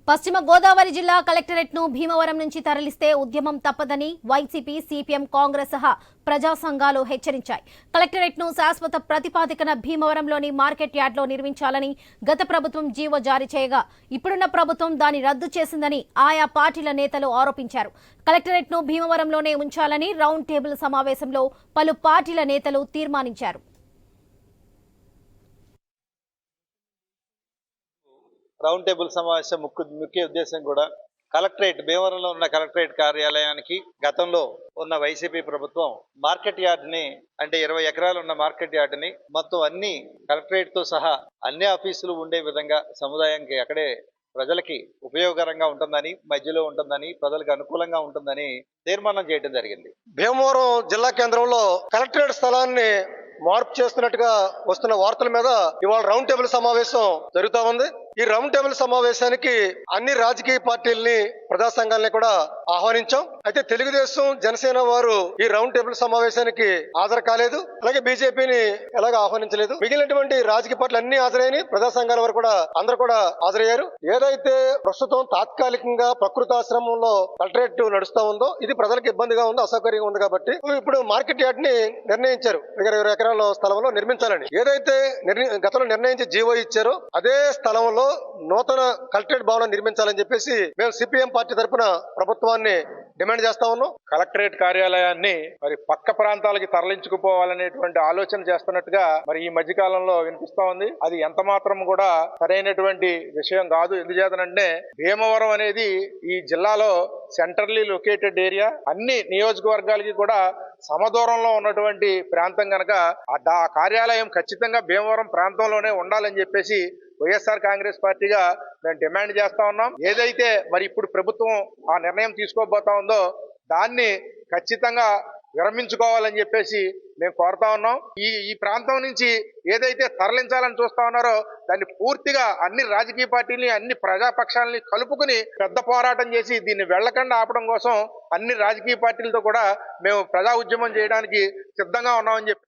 పశ్చిమ గోదావరి జిల్లా కలెక్టరేట్ ను భీమవరం నుంచి తరలిస్తే ఉద్యమం తప్పదని వైసీపీ, సిపిఎం, కాంగ్రెస్ సహా ప్రజా సంఘాలు హెచ్చరించాయి. కలెక్టరేట్ ను శాశ్వత ప్రతిపాదికన భీమవరంలోని మార్కెట్ యార్డ్లో నిర్మించాలని గత ప్రభుత్వం జీవో జారీ చేయగా ఇప్పుడున్న ప్రభుత్వం దాన్ని రద్దు చేసిందని ఆయా పార్టీల నేతలు ఆరోపించారు. కలెక్టరేట్ ను భీమవరంలోనే ఉంచాలని రౌండ్ టేబుల్ సమావేశంలో పలు పార్టీల నేతలు తీర్మానించారు. రౌండ్ టేబుల్ సమావేశం ముఖ్య ఉద్దేశం కూడా కలెక్టరేట్ భీమవరంలో ఉన్న కలెక్టరేట్ కార్యాలయానికి గతంలో ఉన్న వైసీపీ ప్రభుత్వం మార్కెట్ యార్డ్ని అంటే 20 ఎకరాలు ఉన్న మార్కెట్ యార్డ్ని మొత్తం అన్ని కలెక్టరేట్ తో సహా అన్ని ఆఫీసులు ఉండే విధంగా సముదాయానికి అక్కడే ప్రజలకి ఉపయోగకరంగా ఉంటుందని, మధ్యలో ఉంటుందని, ప్రజలకు అనుకూలంగా ఉంటుందని తీర్మానం చేయడం జరిగింది. భీమవరం జిల్లా కేంద్రంలో కలెక్టరేట్ స్థలాన్ని మార్పు చేస్తున్నట్టుగా వస్తున్న వార్తల మీద ఇవాళ రౌండ్ టేబుల్ సమావేశం జరుగుతా ఉంది. ఈ రౌండ్ టేబుల్ సమావేశానికి అన్ని రాజకీయ పార్టీలని, ప్రజా సంఘాలని కూడా ఆహ్వానించాం. అయితే తెలుగుదేశం, జనసేన వారు ఈ రౌండ్ టేబుల్ సమావేశానికి హాజరు కాలేదు. అలాగే బీజేపీని ఎలాగ ఆహ్వానించలేదు. మిగిలినటువంటి రాజకీయ పార్టీలు అన్ని హాజరైన ప్రజా సంఘాల వారు కూడా అందరూ కూడా హాజరయ్యారు. ఏదైతే ప్రస్తుతం తాత్కాలికంగా ప్రకృతాశ్రమంలో కలెక్టరేట్ నడుస్తా ఉందో ఇది ప్రజలకు ఇబ్బందిగా ఉంది, అసౌకర్యంగా ఉంది కాబట్టి ఇప్పుడు మార్కెట్ యార్డ్ ని నిర్ణయించారు. 20 ఎకరాల స్థలంలో నిర్మించాలని ఏదైతే గతంలో నిర్ణయించి జీవో ఇచ్చారో అదే స్థలంలో నూతన కలెక్టరేట్ భవనం నిర్మించాలని చెప్పేసి మేము సిపిఎం పార్టీ తరఫున ప్రభుత్వాన్ని డిమాండ్ చేస్తా ఉన్నాం. కలెక్టరేట్ కార్యాలయాన్ని మరి పక్క ప్రాంతాలకి తరలించుకుపోవాలనేటువంటి ఆలోచన చేస్తున్నట్టుగా మరి ఈ మధ్య కాలంలో వినిపిస్తా ఉంది. అది ఎంత మాత్రం కూడా సరైనటువంటి విషయం కాదు. ఎందుచేతనంటే భీమవరం అనేది ఈ జిల్లాలో సెంట్రల్లీ లొకేటెడ్ ఏరియా. అన్ని నియోజకవర్గాలకి కూడా సమదూరంలో ఉన్నటువంటి ప్రాంతం కనుక ఆ కార్యాలయం ఖచ్చితంగా భీమవరం ప్రాంతంలోనే ఉండాలని చెప్పేసి వైఎస్ఆర్ కాంగ్రెస్ పార్టీగా మేము డిమాండ్ చేస్తా ఉన్నాం. ఏదైతే మరి ఇప్పుడు ప్రభుత్వం ఆ నిర్ణయం తీసుకోబోతా ఉందో దాన్ని ఖచ్చితంగా విరమించుకోవాలని చెప్పేసి మేము కోరుతా ఉన్నాం. ఈ ప్రాంతం నుంచి ఏదైతే తరలించాలని చూస్తా ఉన్నారో దాన్ని పూర్తిగా అన్ని రాజకీయ పార్టీలని, అన్ని ప్రజాపక్షాలని కలుపుకుని పెద్ద పోరాటం చేసి దీన్ని వెళ్లకుండా ఆపడం కోసం అన్ని రాజకీయ పార్టీలతో కూడా మేము ప్రజా ఉద్యమం చేయడానికి సిద్ధంగా ఉన్నామని చెప్పి